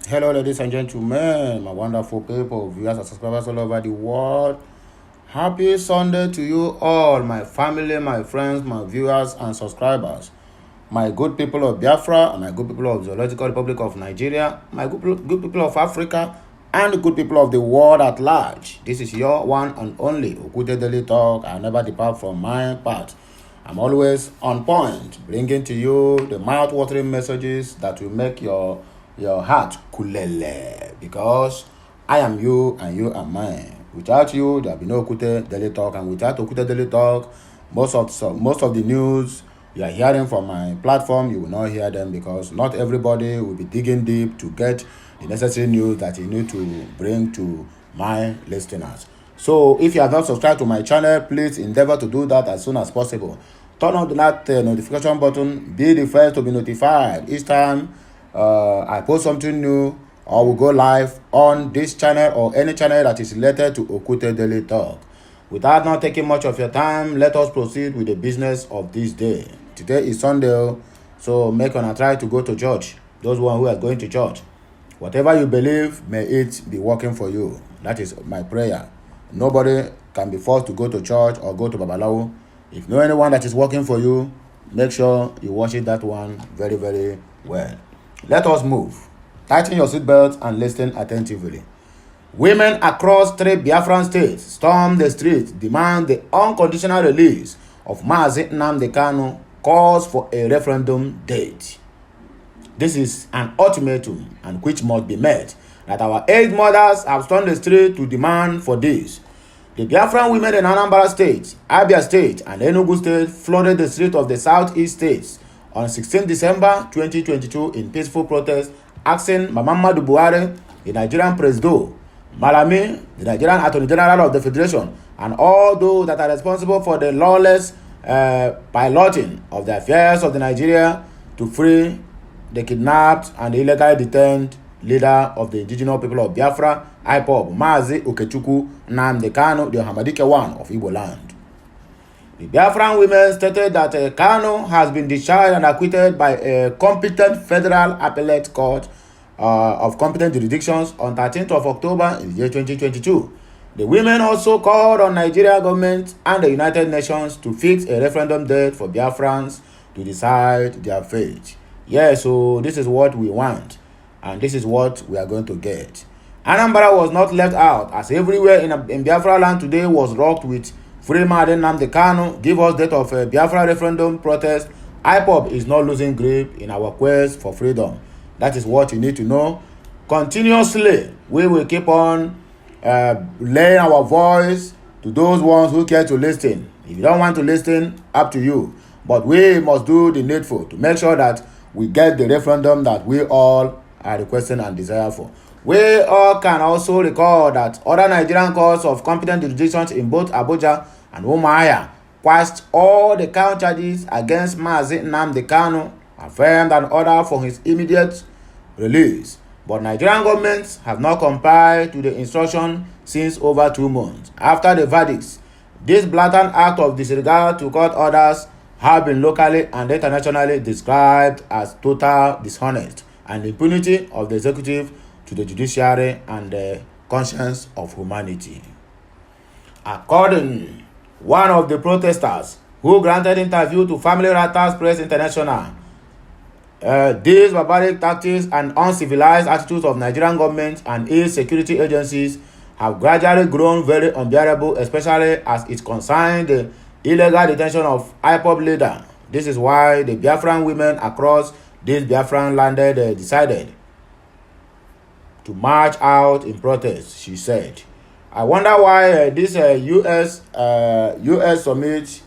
Hello, ladies and gentlemen, my wonderful people, viewers and subscribers all over the world. Happy Sunday to you all, my family, my friends, my viewers and subscribers. My good people of Biafra, and my good people of the Zoological Republic of Nigeria, my good people of Africa, and the good people of the world at large. This is your one and only Okute Daily Talk. I never depart from my path. I'm always on point, bringing to you the mouth-watering messages that will make your heart kulele, because I am you and you are mine. Without you, there will be no Okute Daily Talk, and without Okute Daily Talk, most of the news you are hearing from my platform, you will not hear them, because not everybody will be digging deep to get the necessary news that you need to bring to my listeners. So if you have not subscribed to my channel, please endeavor to do that as soon as possible. Turn on that notification button. Be the first to be notified each time I post something new or will go live on this channel or any channel that is related to Okute Daily Talk. Without not taking much of your time, let us proceed with the business of this day. Today is Sunday, so make una try to go to church. Those one who are going to church, whatever you believe, may it be working for you. That is my prayer. Nobody can be forced to go to church or go to Babalawo. If you know anyone that is working for you, make sure you worship that one very, very well. Let us move. Tighten your seatbelt and listen attentively. Women across 3 Biafran states storm the streets, demand the unconditional release of Mazi Nnamdi Kanu, calls for a referendum date. This is an ultimatum, and which must be met, that our 8 mothers have stormed the street to demand for this. The Biafran women in Anambra State, Abia State, and Enugu State flooded the streets of the southeast states on 16 December 2022 in peaceful protest, asking Muhammadu Buhari, the Nigerian President, Malami, the Nigerian Attorney General of the Federation, and all those that are responsible for the lawless piloting of the affairs of the Nigeria, to free the kidnapped and illegally detained leader of the indigenous people of Biafra, IPOB, Mazi Okechukwu Nnamdi Kanu, the Hamadike one of Igbo land. The Biafran women stated that Kanu has been discharged and acquitted by a competent federal appellate court of competent jurisdictions on 13th of October in the year 2022. The women also called on Nigeria government and the United Nations to fix a referendum date for Biafrans to decide their fate. Yeah, so this is what we want, and this is what we are going to get. Anambra was not left out, as everywhere in Biafra land today was rocked with free Mazi Nnamdi Kanu, give us date of a Biafra referendum protest. IPOB is not losing grip in our quest for freedom. That is what you need to know. Continuously, we will keep on laying our voice to those ones who care to listen. If you don't want to listen, up to you. But we must do the needful to make sure that we get the referendum that we all are requesting and desire for. We all can also recall that other Nigerian courts of competent jurisdictions in both Abuja and Umuahia quashed all the count charges against Mazi Nnamdi Kanu, affirmed an order for his immediate release. But Nigerian governments have not complied to the instruction since over 2 months. After the verdicts, this blatant act of disregard to court orders have been locally and internationally described as total dishonest and impunity of the executive to the judiciary and the conscience of humanity. According one of the protesters who granted interview to Family Writers Press International, these barbaric tactics and uncivilized attitudes of Nigerian government and its security agencies have gradually grown very unbearable, especially as it concerns the illegal detention of IPOB leader. This is why the Biafran women across this Biafran landed decided to march out in protest, she said. I wonder why this US summit,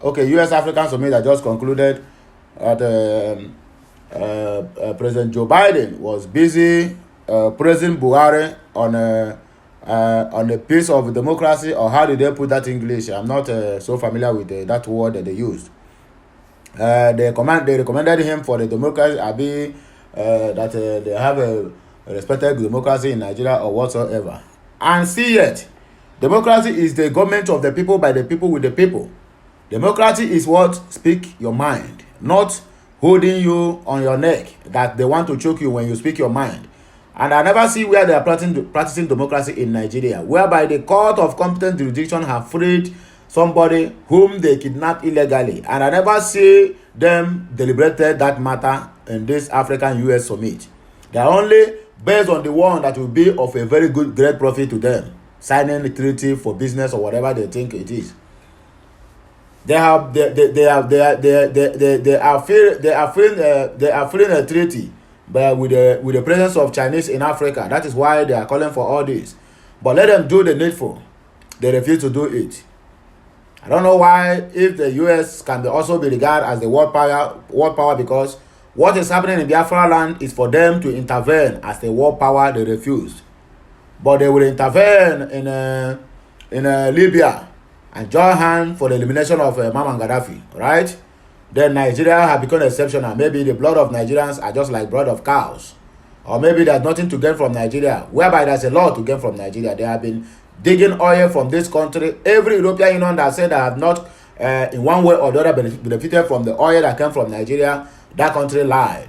US African summit that just concluded at President Joe Biden was busy praising Buhari on a piece of democracy, or how did they put that in English? I'm not so familiar with that word that they used. They recommended him for the democracy, that they have a respected democracy in Nigeria or whatsoever. And see yet, democracy is the government of the people, by the people, with the people. Democracy is what? Speak your mind, not holding you on your neck that they want to choke you when you speak your mind. And I never see where they are practicing democracy in Nigeria, whereby the court of competent jurisdiction have freed somebody whom they kidnapped illegally. And I never see them deliberated that matter in this African US summit. They are only based on the one that will be of a very great profit to them, signing a treaty for business or whatever they think it is. They are freeing a treaty, but with the presence of Chinese in Africa. That is why they are calling for all this. But let them do the needful. They refuse to do it. I don't know why, if the US can also be regarded as the world power, because what is happening in Biafra land is for them to intervene as the world power. They refused, but they will intervene in Libya and join hands for the elimination of Muammar Gaddafi, right? Then Nigeria have become exceptional. Maybe the blood of Nigerians are just like blood of cows, or maybe there's nothing to gain from Nigeria, whereby there's a lot to gain from Nigeria. They have been digging oil from this country. Every European Union that said they have not in one way or the other benefited from the oil that came from Nigeria, that country lied.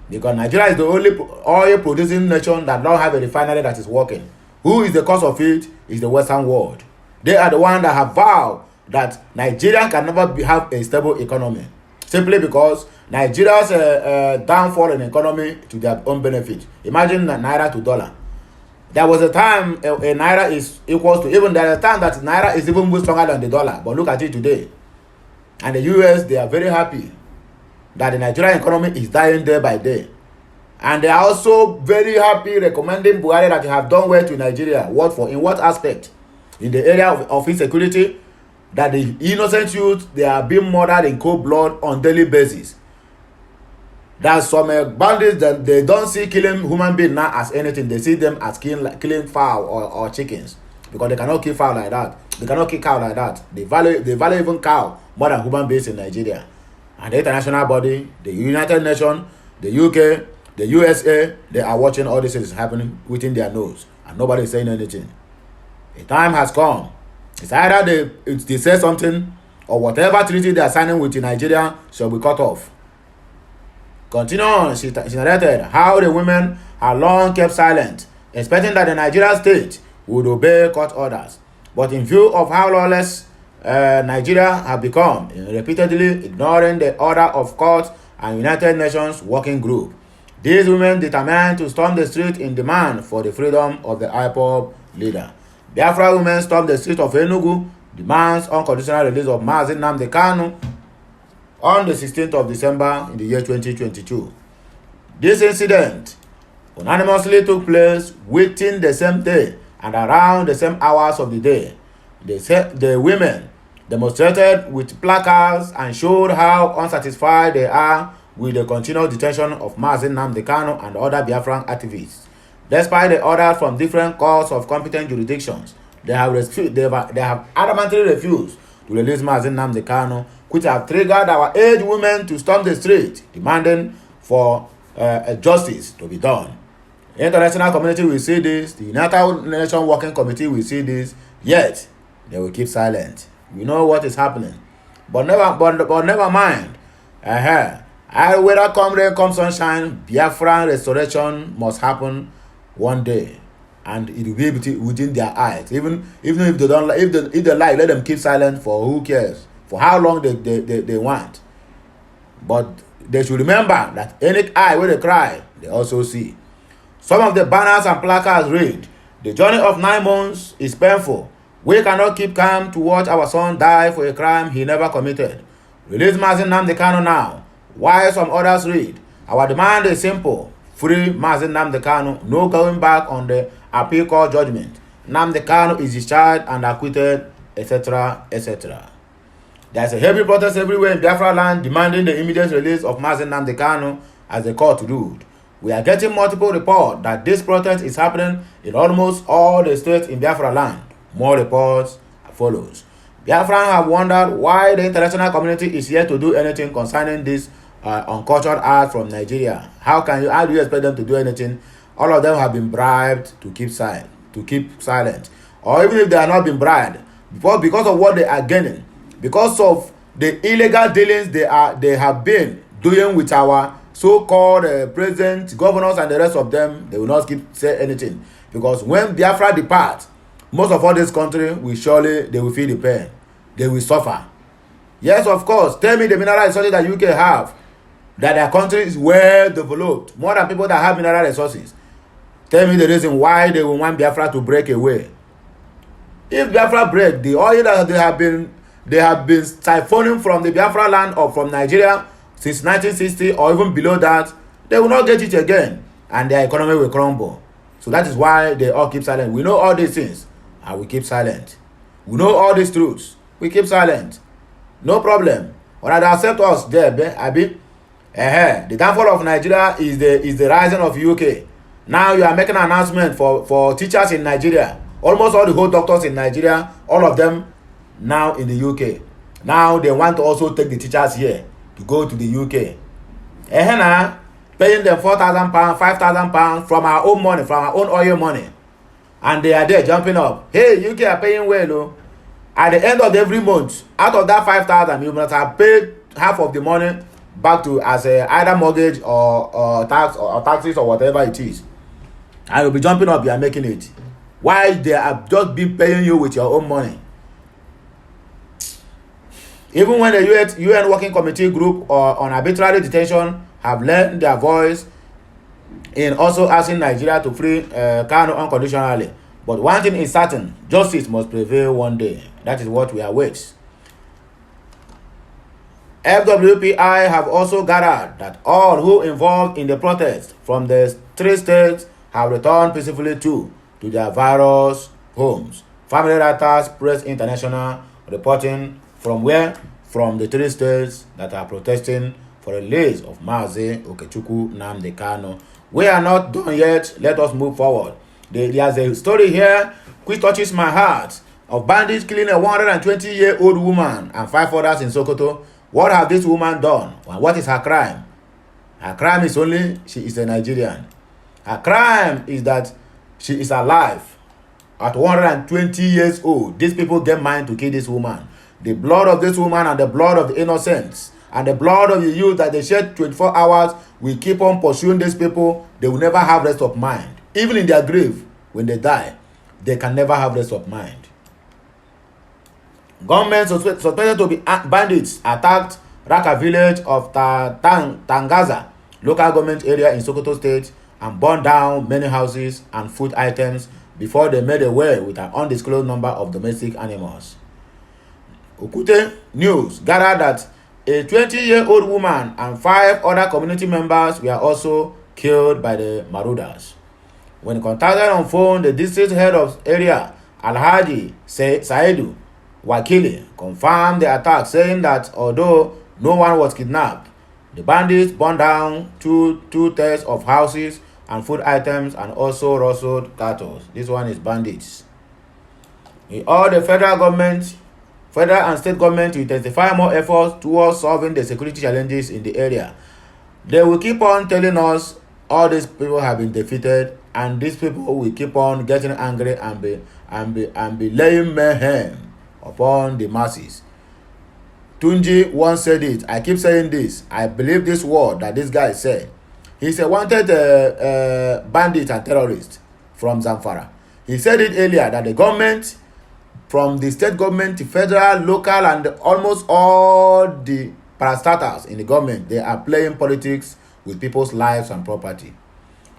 Because Nigeria is the only oil producing nation that don't have a refinery that is working. Who is the cause of it? Is the Western world. They are the ones that have vowed that Nigeria can never have a stable economy, simply because Nigeria's downfall in economy to their own benefit. Imagine naira to dollar. There was a time a naira is equals to, even there is a time that naira is even more stronger than the dollar. But look at it today. And the US, they are very happy that the Nigerian economy is dying day by day. And they are also very happy recommending Buhari that they have done well to Nigeria. What for? In what aspect? In the area of insecurity, that the innocent youth, they are being murdered in cold blood on daily basis. There's some bandits that they don't see killing human beings now as anything. They see them as killing fowl or chickens, because they cannot kill fowl like that. They cannot kill cow like that. They value even cow more than human beings in Nigeria. And the international body, the United Nations, the UK, the USA, they are watching all this is happening within their nose, and nobody is saying anything. The time has come. It's either they say something, or whatever treaty they are signing with Nigeria shall be cut off. Continue on, she narrated how the women have long kept silent, expecting that the Nigerian state would obey court orders. But in view of how lawless Nigeria have become, repeatedly ignoring the order of court and United Nations working group, these women determined to storm the street in demand for the freedom of the IPOB leader. Biafra women stormed the street of Enugu, demands unconditional release of Mazi Nnamdi Kanu on the 16th of December in the year 2022. This incident unanimously took place within the same day and around the same hours of the day. The women demonstrated with placards and showed how unsatisfied they are with the continued detention of Mazi Nnamdi Kanu and other Biafran activists. Despite the orders from different courts of competent jurisdictions, they have adamantly refused to release Mazi Nnamdi Kanu, which have triggered our aged women to storm the street, demanding for justice to be done. The international community will see this, the United Nations Working Committee will see this, yet they will keep silent. We know what is happening. But never mind. Whether come rain, come sunshine, Biafran restoration must happen one day, and it will be within their eyes. Even if they don't, if they lie, let them keep silent. For who cares? For how long they want. But they should remember that any eye where they cry, they also see. Some of the banners and placards read, "The journey of 9 months is painful. We cannot keep calm to watch our son die for a crime he never committed. Release Mazi Nnamdi Kanu now." While some others read, "Our demand is simple. Free Mazi Nnamdi Kanu, no going back on the appeal court judgment. Nnamdi Kanu is discharged and acquitted, etc., etc." There's a heavy protest everywhere in Biafra land demanding the immediate release of Mazi Nnamdi Kanu as the court ruled. We are getting multiple reports that this protest is happening in almost all the states in Biafra land. More reports follows. Biafran have wondered why the international community is yet to do anything concerning this uncultured art from Nigeria. How do you expect them to do anything? All of them have been bribed to keep silent. Or even if they are not been bribed, because of what they are gaining, because of the illegal dealings they have been doing with our so-called presidents, governors, and the rest of them, they will not say anything. Because when Biafra depart, most of all this country will surely, they will feel the pain. They will suffer. Yes, of course. Tell me the mineral resources that UK have, that their country is well developed, more than people that have mineral resources. Tell me the reason why they will want Biafra to break away. If Biafra break, the oil that they have been siphoning from the Biafra land or from Nigeria since 1960 or even below that, they will not get it again, and their economy will crumble. So that is why they all keep silent. We know all these things, and we keep silent. We know all these truths, we keep silent. No problem. When they accept us there, Abi, the downfall of Nigeria is the rising of UK. Now you are making an announcement for teachers in Nigeria. Almost all the whole doctors in Nigeria, all of them now in the UK. Now they want to also take the teachers here to go to the UK. Now paying them £4,000, £5,000 from our own money, from our own oil money, and they are there jumping up. Hey, UK are paying well, oh. At the end of every month, out of that 5,000, you must have paid half of the money back to as either mortgage or tax or taxes or whatever it is. And you'll be jumping up, you are making it. Why they have just been paying you with your own money? Even when the UN Working Committee group on arbitrary detention have lent their voice in also asking Nigeria to free Kanu unconditionally. But one thing is certain, justice must prevail one day. That is what we await. FWPI have also gathered that all who involved in the protest from the 3 states have returned peacefully to their various homes. Family Writers Press International reporting from where? From the 3 states that are protesting for a release of Mazi Okechukwu Nnamdi Kanu. We are not done yet. Let us move forward. There's a story here which touches my heart of bandits killing a 120-year-old woman and 5 others in Sokoto. What have this woman done? What is her crime? Her crime is only she is a Nigerian. Her crime is that she is alive at 120 years old. These people get mind to kill this woman. The blood of this woman and the blood of the innocents and the blood of the youth that they shed 24 hours will keep on pursuing these people. They will never have rest of mind. Even in their grave, when they die, they can never have rest of mind. Government suspected to be bandits attacked Raka village of Tangaza, local government area in Sokoto State, and burned down many houses and food items before they made away with an undisclosed number of domestic animals. Okute News gathered that a 20-year-old woman and 5 other community members were also killed by the marauders. When contacted on phone, the district head of area, Alhaji Saidu Wakili, confirmed the attack, saying that although no one was kidnapped, the bandits burned down two-thirds of houses and food items and also rustled cattle. This one is bandits. All the federal and state government to intensify more efforts towards solving the security challenges in the area. They will keep on telling us all these people have been defeated, and these people will keep on getting angry and be laying mayhem upon the masses. Tunji once said it. I keep saying this. I believe this word that this guy said. He's a wanted bandit and terrorist from Zamfara. He said it earlier that the government, from the state government to federal, local, and almost all the parastatals in the government, they are playing politics with people's lives and property.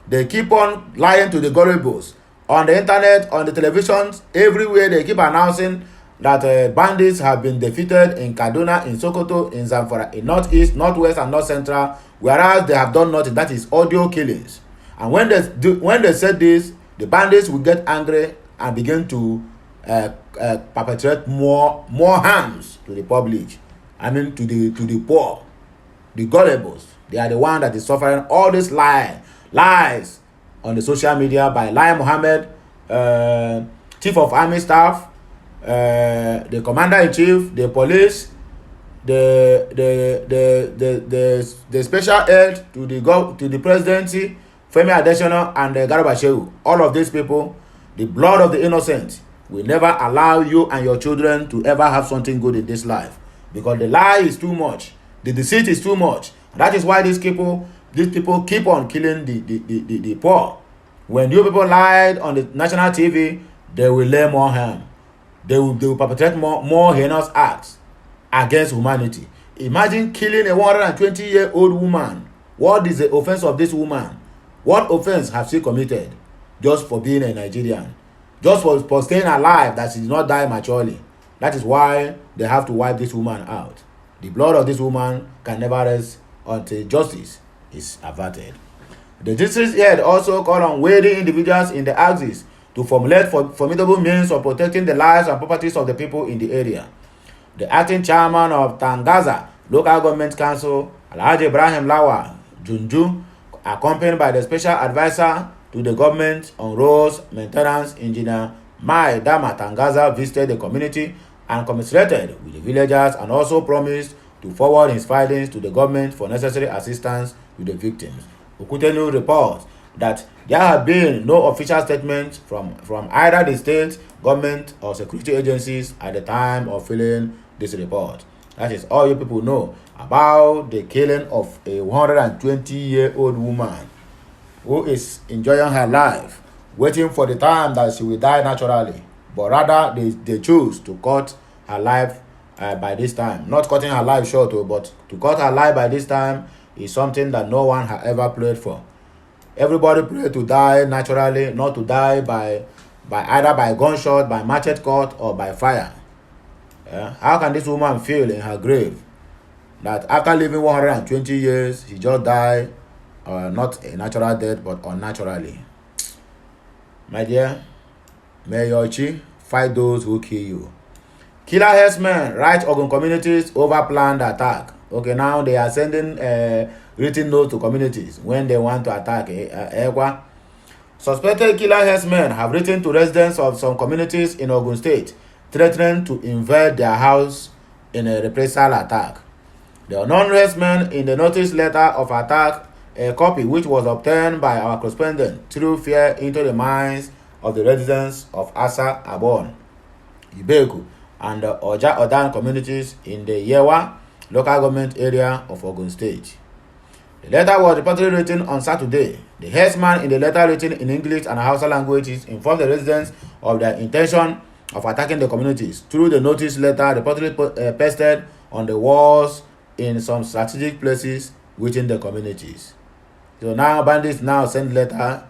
They keep on lying to the gullibles. On the internet, on the televisions, everywhere they keep announcing that bandits have been defeated in Kaduna, in Sokoto, in Zamfara, in Northeast, Northwest, and North Central, whereas they have done nothing. That is audio killings. And when they said this, the bandits will get angry and begin to perpetrate more harms to the public. I mean, to the poor, the gullibles. They are the one that is suffering all these lies on the social media by Lai Mohammed, Chief of Army Staff, the Commander-in-Chief, the police, the special aide to the presidency, Femi Adesina, and Garba Shehu. All of these people, the blood of the innocent will never allow you and your children to ever have something good in this life, because the lie is too much, the deceit is too much. That is why these people these people keep on killing the poor. When you people lied on the national TV, they will lay more harm. They will perpetrate more heinous acts against humanity. Imagine killing a 120-year-old woman. What is the offense of this woman? What offense has she committed just for being a Nigerian? Just for staying alive, that she did not die maturely. That is why they have to wipe this woman out. The blood of this woman can never rest until justice is averted. The district head also called on weighty individuals in the axis to formulate formidable means of protecting the lives and properties of the people in the area. The acting chairman of Tangaza Local Government Council, Alhaji Ibrahim Lawa Junju, accompanied by the special advisor to the government on roads maintenance, engineer Mai Dama Tangaza, visited the community and commiserated with the villagers and also promised to forward his findings to the government for necessary assistance with the victims. Okutenu reports that there have been no official statements from either the state government or security agencies at the time of filing this report. That is all you people know about the killing of a 120-year-old woman who is enjoying her life, waiting for the time that she will die naturally. But rather, they choose to cut her life by this time. Not cutting her life short, but to cut her life by this time is something that no one has ever prayed for. Everybody pray to die naturally, not to die by either by gunshot, by machete cut, or by fire. How can this woman feel in her grave that after living 120 years, she just died, not a natural death, but unnaturally? My dear, may your chi fight those who kill you. Killer herdsmen right Ogun communities over planned attack. Okay, now they are sending written notes to communities when they want to attack Egwa. Suspected killer herdsmen have written to residents of some communities in Ogun State, threatening to invade their house in a reprisal attack. The unknown herdsmen in the notice letter of attack, a copy which was obtained by our correspondent, threw fear into the minds of the residents of Asa Abon, Ibeku, and the Oja Odan communities in the Yewa local government area of Ogun State. The letter was reportedly written on Saturday. The herdsman in the letter, written in English and Hausa languages, informed the residents of their intention of attacking the communities through the notice letter reportedly pasted on the walls in some strategic places within the communities. So now bandits now send letter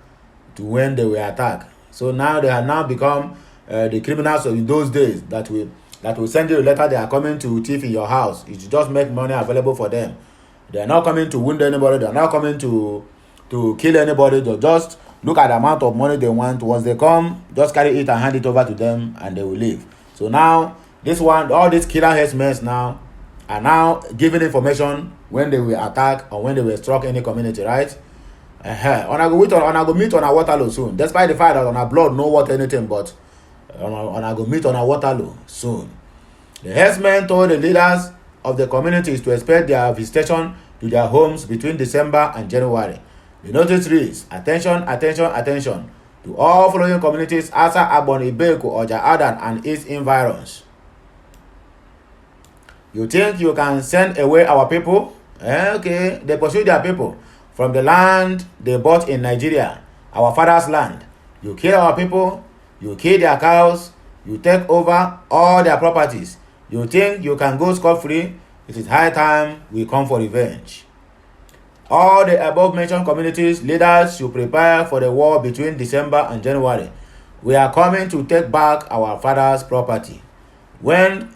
to when they were attacked. So now they have now become the criminals of those days that will send you a letter. They are coming to thief in your house. You should just make money available for them. They are not coming to wound anybody. They are not coming to kill anybody. They just look at the amount of money they want. Once they come, just carry it and hand it over to them, and they will leave. So now this one, all these killer herdsmen now are now giving information when they will attack or when they will struck any community, right? On I go meet on a Waterloo soon. Despite the fact that on our blood no what anything, but on I go meet on a Waterloo soon. The herdsmen told the leaders of the communities to expect their visitation to their homes between December and January. The notice reads, attention, attention, attention to all following communities: Asa, Abon, Ibeku, Oja Adan, and its environs. You think you can send away our people? Okay, they pursue their people from the land they bought in Nigeria, our father's land. You kill our people, you kill their cows, you take over all their properties. You think you can go scot-free? It is high time we come for revenge. All the above-mentioned communities leaders should prepare for the war between December and January. We are coming to take back our father's property. When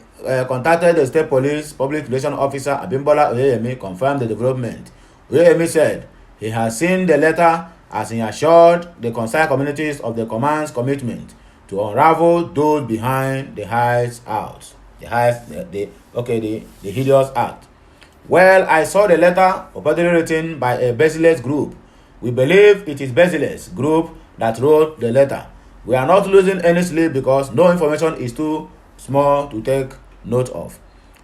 contacted the state police public relations officer Abimbola Oyeyemi confirmed the development. Oyeyemi said he has seen the letter as he assured the concerned communities of the command's commitment to unravel those behind the hideous act. The hideous act. Well, I saw the letter purportedly written by a baseless group. We believe it is baseless group that wrote the letter. We are not losing any sleep because no information is too small to take note of.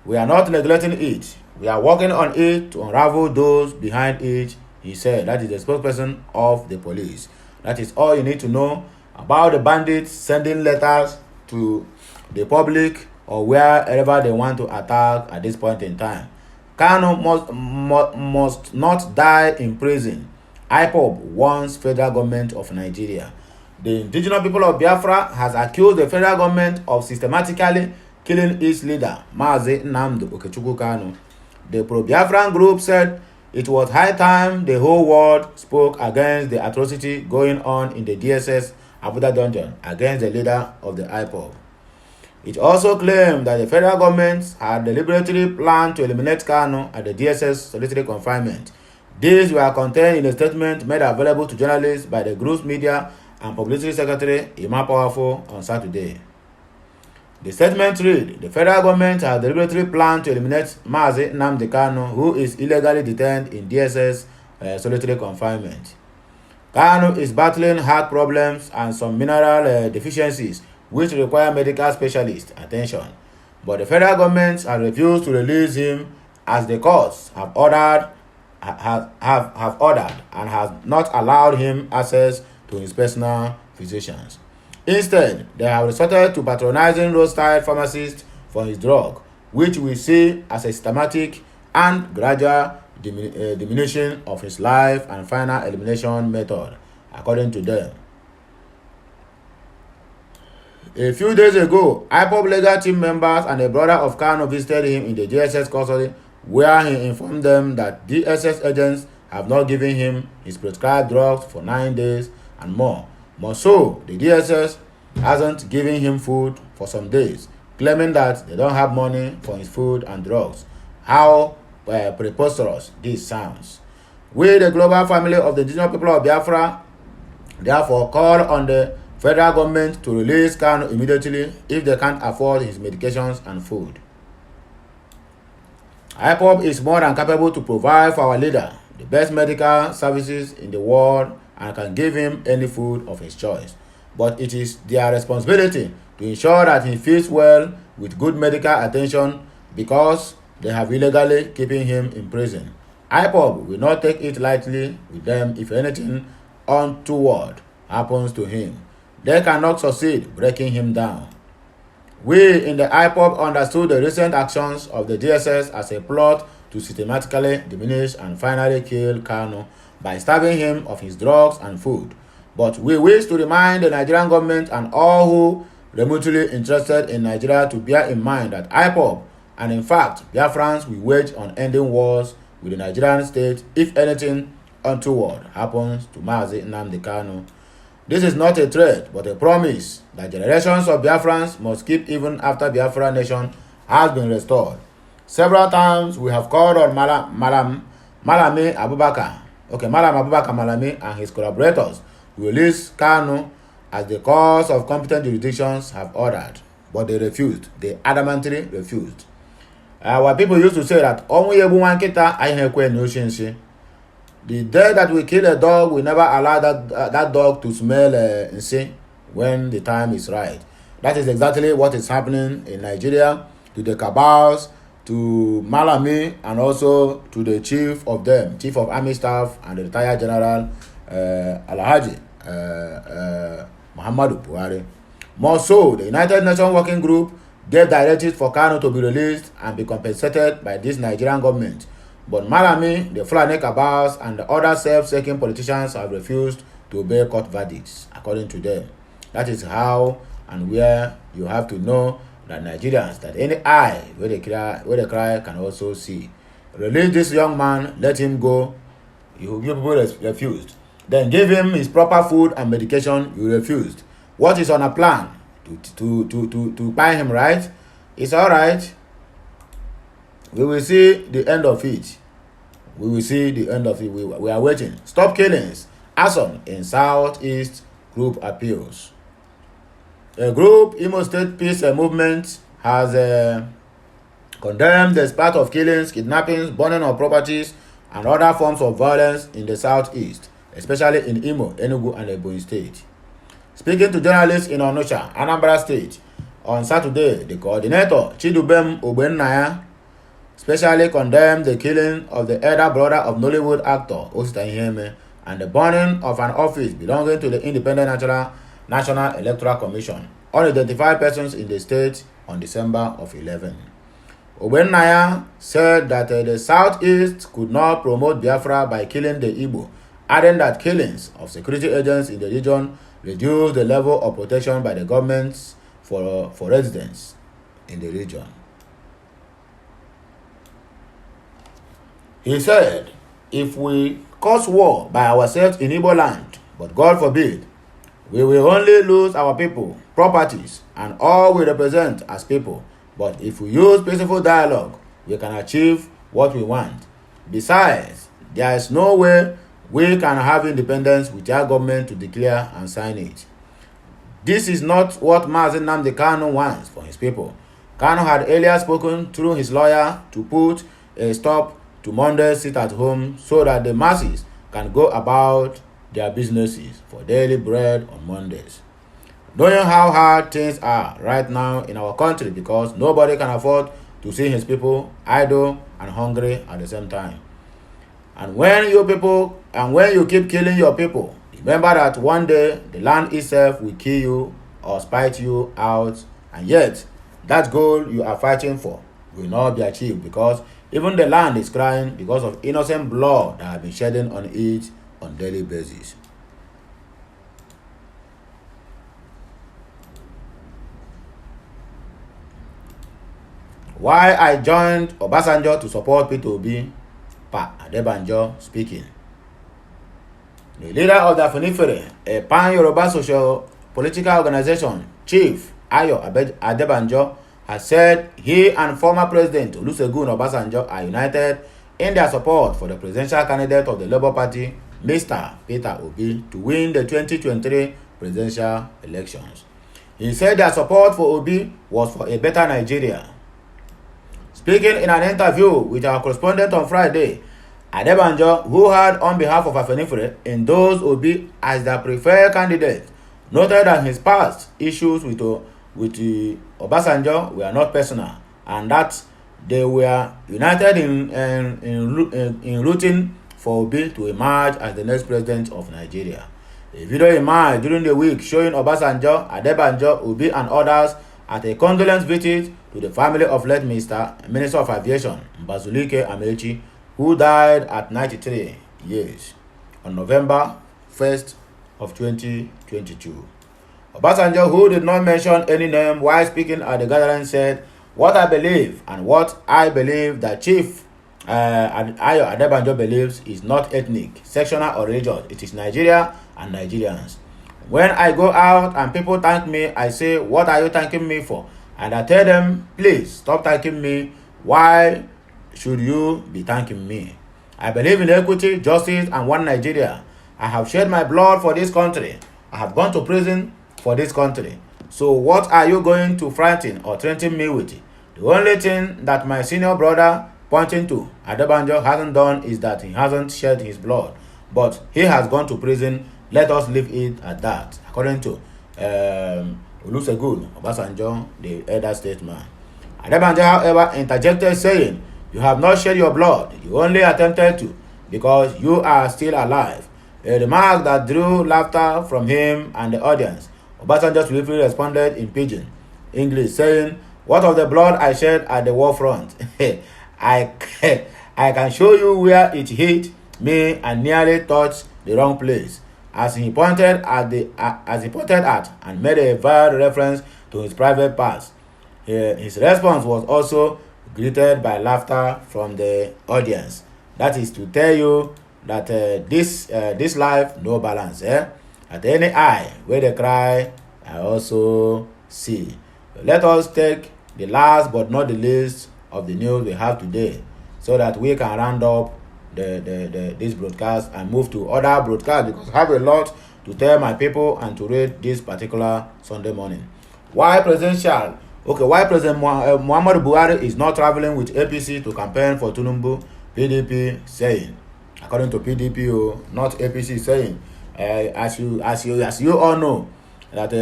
We are not neglecting it. We are working on it to unravel those behind it, he said. That is the spokesperson of the police. That is all you need to know about the bandits sending letters to the public or wherever they want to attack at this point in time. Kanu must not die in prison. IPOB warns federal government of Nigeria. The indigenous people of Biafra has accused the federal government of systematically killing its leader, Mazi Nnamdi Okechukwu Kanu. The pro-Biafran group said it was high time the whole world spoke against the atrocity going on in the DSS Abuja dungeon against the leader of the IPOB. It also claimed that the federal government had deliberately planned to eliminate Kanu at the DSS solitary confinement. These were contained in a statement made available to journalists by the group's media and publicity secretary Ima Powerful on Saturday. The statement read, the federal government has deliberately planned to eliminate Mazi Nnamdi Kanu, who is illegally detained in DSS solitary confinement. Kanu is battling heart problems and some mineral deficiencies which require medical specialist attention. But the federal government has refused to release him as the courts have ordered and has not allowed him access to his personal physicians. Instead, they have resorted to patronizing roadside pharmacists for his drug, which we see as a systematic and gradual diminution of his life and final elimination method, according to them. A few days ago, IPOB legal team members and a brother of Kanu visited him in the DSS custody, where he informed them that DSS agents have not given him his prescribed drugs for 9 days and more. More so, the DSS hasn't given him food for some days, claiming that they don't have money for his food and drugs. How preposterous this sounds. We, the global family of the indigenous people of Biafra, therefore call on the federal government to release Kanu immediately if they can't afford his medications and food. IPOB is more than capable to provide for our leader the best medical services in the world and can give him any food of his choice. But it is their responsibility to ensure that he feels well with good medical attention because they have illegally keeping him in prison. IPOB will not take it lightly with them if anything untoward happens to him. They cannot succeed breaking him down. We in the IPOB understood the recent actions of the DSS as a plot to systematically diminish and finally kill Kanu by starving him of his drugs and food. But we wish to remind the Nigerian government and all who remotely interested in Nigeria to bear in mind that IPOB and in fact Biafrans will wage unending wars with the Nigerian state if anything untoward happens to Mazi Nnamdi Kanu. This is not a threat, but a promise that generations of Biafrans must keep even after Biafra nation has been restored. Several times we have called on Malam Abubakar Malami and his collaborators to release Kanu as the courts of competent jurisdictions have ordered, but they refused. They adamantly refused. Our people used to say that the day that we kill a dog, we never allow that dog to smell insane when the time is right. That is exactly what is happening in Nigeria to the cabals, to Malami, and also to the chief of army staff and the retired general Alhaji Muhammadu Buhari. More so, the United Nations Working Group gave directives for Kanu to be released and be compensated by this Nigerian government. But Malami, the Fulani cabals, and the other self-seeking politicians have refused to obey court verdicts, according to them. That is how and where you have to know that Nigerians, that any eye where they cry can also see. Release this young man, let him go. You people refused. Then give him his proper food and medication. You refused. What is on a plan? To buy him, right? It's all right. We will see the end of it. We will see the end of it. We are waiting. Stop killings. Action in Southeast group appeals. A group, Imo State Peace Movement, has condemned the spate of killings, kidnappings, burning of properties, and other forms of violence in the Southeast, especially in Imo, Enugu, and Ebonyi State. Speaking to journalists in Onitsha, Anambra State, on Saturday, the coordinator, Chidubem Ogbennaya, specially condemned the killing of the elder brother of Nollywood actor Osita Iheme and the burning of an office belonging to the Independent National Electoral Commission, unidentified persons in the state on December of 11. Ogbennaya said that the Southeast could not promote Biafra by killing the Igbo, adding that killings of security agents in the region reduce the level of protection by the governments for residents in the region. He said, if we cause war by ourselves in Igbo land, but God forbid, we will only lose our people, properties, and all we represent as people. But if we use peaceful dialogue, we can achieve what we want. Besides, there is no way we can have independence without government to declare and sign it. This is not what Mazi Nnamdi Kanu wants for his people. Kanu had earlier spoken through his lawyer to put a stop to Monday sit at home so that the masses can go about their businesses for daily bread on Mondays. Knowing how hard things are right now in our country because nobody can afford to see his people idle and hungry at the same time. And when you keep killing your people, remember that one day the land itself will kill you or spite you out, and yet that goal you are fighting for will not be achieved because even the land is crying because of innocent blood that has been shedding on it on a daily basis. Why I joined Obasanjo to support P2B, Pa Adebanjo speaking. The leader of the Afenifere, a pan-Yoruba social political organization, Chief Ayo Adebanjo, has said he and former President Olusegun Obasanjo are united in their support for the presidential candidate of the Labour Party, Mr. Peter Obi, to win the 2023 presidential elections. He said their support for Obi was for a better Nigeria. Speaking in an interview with our correspondent on Friday, Adebanjo, who had on behalf of Afenifere endorsed Obi as the preferred candidate, noted that his past issues with Obasanjo were not personal and that they were united in rooting for Obi to emerge as the next president of Nigeria. A video emerged during the week showing Obasanjo, Adebanjo, Obi and others at a condolence visit to the family of late Minister of Aviation, Mbazulike Amechi, who died at 93 years on November 1st of 2022. Obasanjo, who did not mention any name while speaking at the gathering, said, "What I believe and what I believe that Chief Ayo Adebanjo believes is not ethnic, sectional or religious. It is Nigeria and Nigerians. When I go out and people thank me, I say, what are you thanking me for? And I tell them, please stop thanking me. Why should you be thanking me? I believe in equity, justice, and one Nigeria. I have shed my blood for this country. I have gone to prison for this country. So what are you going to frighten or threaten me with? The only thing that my senior brother, pointing to Adebanjo, hasn't done is that he hasn't shed his blood. But he has gone to prison. Let us leave it at that." According to Olusegun Obasanjo, the elder statesman. Adebanjo, however, interjected saying, "You have not shed your blood. You only attempted to because you are still alive." A remark that drew laughter from him and the audience. Obasanjo swiftly responded in pidgin English, saying, "What of the blood I shed at the war front? I can show you where it hit me and nearly touched the wrong place." As he pointed at and made a veiled reference to his private parts. His response was also greeted by laughter from the audience. That is to tell you that this life no balance. At any eye where they cry, I also see. Let us take the last but not the least of the news we have today, so that we can round up this broadcast and move to other broadcasts, because I have a lot to tell my people and to read this particular Sunday morning. Why President Muhammadu Buhari is not traveling with APC to campaign for Tinubu? PDP saying, according to PDP, not APC saying, as you all know, that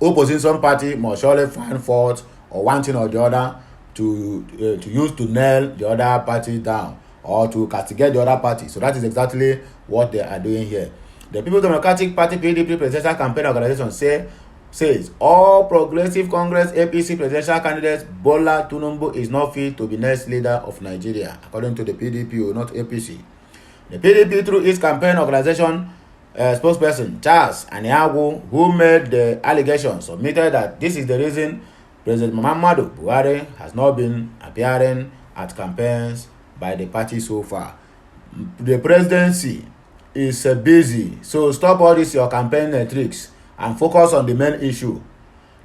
opposition party must surely find fault or one thing or the other to use to nail the other party down or to castigate the other party. So that is exactly what they are doing here. The People's Democratic Party PDP presidential campaign organization says all Progressive Congress APC presidential candidates Bola Tinubu is not fit to be next leader of Nigeria, according to the PDP, not APC. The PDP, through its campaign organization spokesperson Charles Aniagwu, who made the allegation, submitted that this is the reason President Muhammadu Buhari has not been appearing at campaigns by the party so far. The presidency is busy, so stop all this your campaign tricks and focus on the main issue.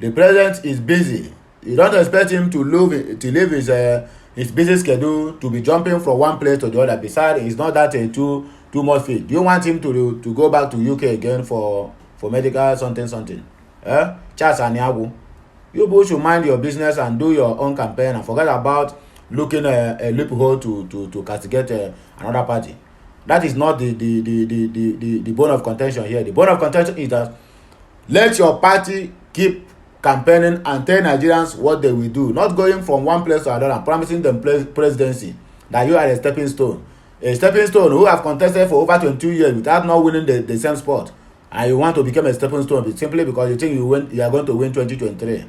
The president is busy. You don't expect him to leave his busy schedule to be jumping from one place to the other. Besides, it's not that too much fit. Do you want him to go back to UK again for medical something? Charles Aniagwu, you both should mind your business and do your own campaign and forget about looking a loophole to castigate another party. That is not the bone of contention here. The bone of contention is that let your party keep campaigning and tell Nigerians what they will do, not going from one place to another and promising them presidency that you are a stepping stone. A stepping stone who have contested for over 22 years without not winning the same spot, and you want to become a stepping stone simply because you think you are going to win 2023.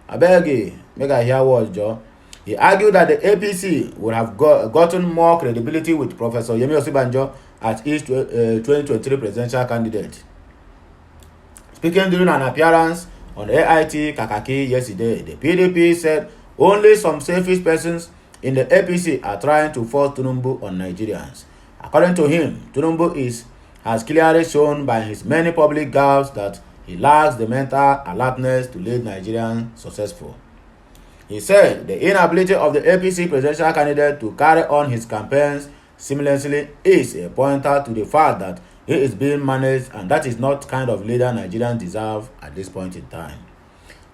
I beg you, make I hear words, Joe. He argued that the APC would have gotten more credibility with Professor Yemi Osinbajo as its 2023 presidential candidate. Speaking during an appearance on AIT Kakaki yesterday, the PDP said only some selfish persons in the APC are trying to force Tinubu on Nigerians. According to him, Tinubu has clearly shown by his many public gaffes that he lacks the mental alertness to lead Nigerians successful. He said the inability of the APC presidential candidate to carry on his campaigns seamlessly is a pointer to the fact that he is being managed, and that is not kind of leader Nigerians deserve at this point in time.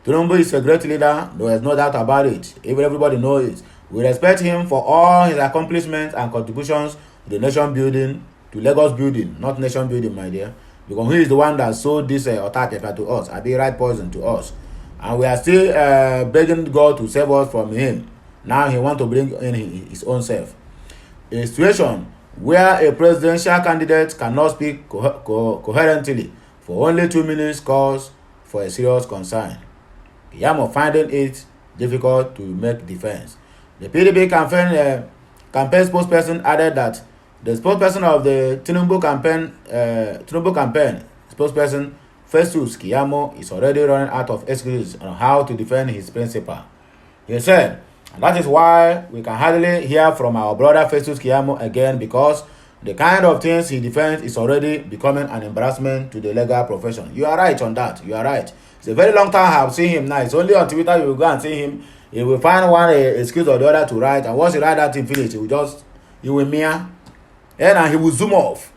Tinubu is a great leader, there is no doubt about it. Even everybody knows it. We respect him for all his accomplishments and contributions to the nation building, to Lagos building, not nation building, my dear. Because he is the one that sold this Otakefa to us, the right poison to us. And we are still begging God to save us from him. Now he wants to bring in his own self. A situation where a presidential candidate cannot speak coherently for only 2 minutes calls for a serious concern. Keyamo finding it difficult to make defense. The PDP campaign spokesperson added that the spokesperson of the Tinubu campaign spokesperson Festus Keyamo is already running out of excuses on how to defend his principle. He said, and that is why we can hardly hear from our brother Festus Keyamo again, because the kind of things he defends is already becoming an embarrassment to the legal profession. You are right on that. You are right. It's a very long time I have seen him now. It's only on Twitter you will go and see him. He will find one excuse or the other to write, and once he write that thing finish, he will mirror, and he will zoom off.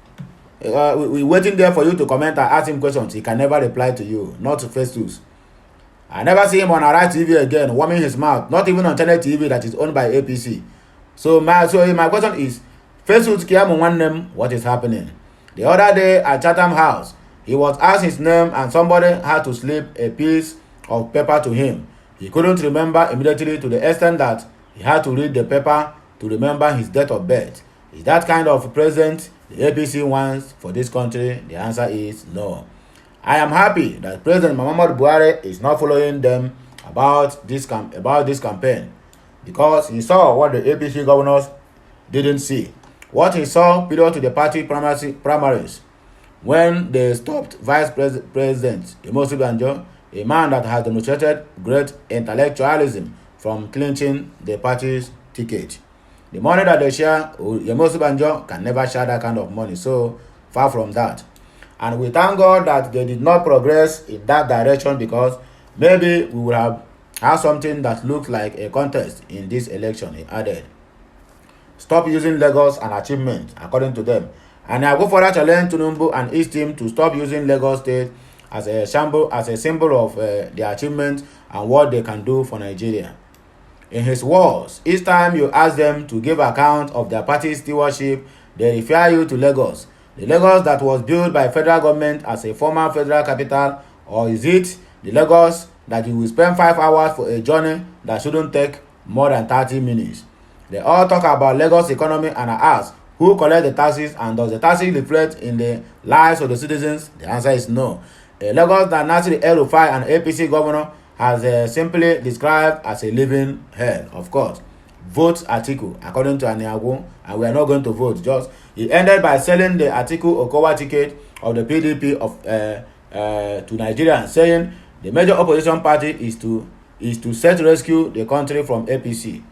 We waiting there for you to comment and ask him questions. He can never reply to you, not to Festus. I never see him on Arai TV again, warming his mouth, not even on Channel TV that is owned by APC. So my question is, Festus Keyamo want them, what is happening? The other day at Chatham House, he was asked his name and somebody had to slip a piece of paper to him. He couldn't remember immediately, to the extent that he had to read the paper to remember his date of birth. Is that kind of president the APC wants for this country? The answer is no. I am happy that President Muhammadu Buhari is not following them about this campaign, because he saw what the APC governors didn't see. What he saw prior to the party primaries, when they stopped Vice President Yemi Osinbajo, a man that has demonstrated great intellectualism, from clinching the party's ticket. The money that they share, Yemi Osinbajo can never share that kind of money, so far from that. And we thank God that they did not progress in that direction, because maybe we would have had something that looked like a contest in this election, he added. Stop using Lagos and achievement, according to them. And I go further challenge Tinubu and his team to stop using Lagos State as a symbol of their achievement and what they can do for Nigeria. In his words, each time you ask them to give account of their party's stewardship, they refer you to Lagos. The Lagos that was built by federal government as a former federal capital, or is it the Lagos that you will spend 5 hours for a journey that shouldn't take more than 30 minutes? They all talk about Lagos economy, and I ask, who collect the taxes, and does the taxes reflect in the lives of the citizens? The answer is no. Lagos that Nasir El-Rufai, an APC governor, has simply described as a living hell. Of course, vote Atiku according to Aniago, and we are not going to vote. Just he ended by selling the Atiku Okowa ticket of the PDP to Nigeria, saying the major opposition party is to set rescue the country from APC.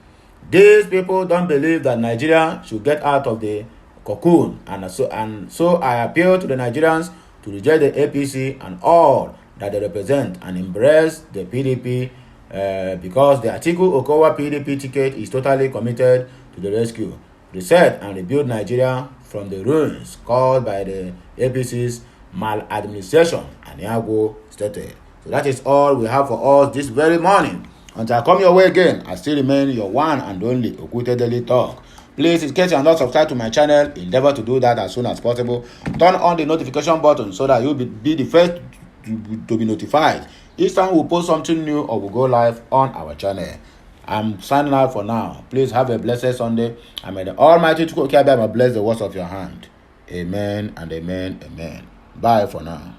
These people don't believe that Nigeria should get out of the cocoon, and so I appeal to the Nigerians to reject the APC and all that they represent and embrace the PDP because the Atiku Okowa PDP ticket is totally committed to the rescue, reset and rebuild Nigeria from the ruins caused by the APC's maladministration, Aniago stated. So that is all we have for us this very morning. Until I come your way again, I still remain your one and only Okute Daily Talk. Please, in case you are not subscribed to my channel, endeavor to do that as soon as possible. Turn on the notification button so that you'll be the first to be notified each time we post something new or we go live on our channel. I'm signing out for now. Please have a blessed Sunday, and may the Almighty Chukwuka bless the works of your hand. Amen and amen, amen. Bye for now.